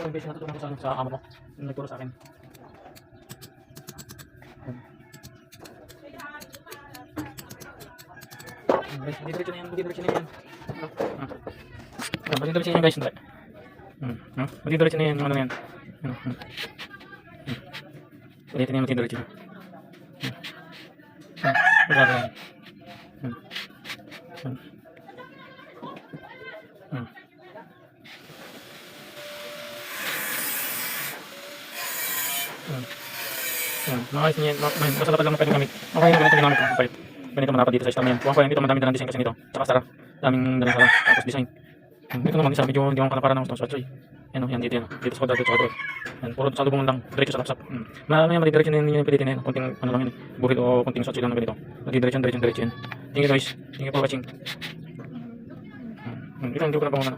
Ito yung base na natutunan ko sa amo ko. Yung nagturo sa akin. Guys, diretso na yan, diretso na yan. Diretso na yan guys, diretso na yan, ano yan. Ulitin na yan, diretso na. Magagawa yan. Maayos niya, masarap lang na pwedeng gamit. Okay na ganito ginamit ko, kapait. Ganito manapad dito sa istama yan. Kung ako yan dito, madaming design kasi nito. Tsaka sarap, daming dalang sarap, tapos design. Dito naman isa, medyo hindi ako kalapara ng gusto. Yan o, yan dito yan. Dito sa kwadrat, dito sa kwadrat. Yan, puro sa lubungan lang, diretso sa lapsap. Mamaya madidiretso na yun yung pilitin na yun. Kunting ano lang yun, buhil o kunting sotsi lang na ganito. Madidiretso yan. Thank you guys, thank you for watching. Dito hindi ko na pangunan.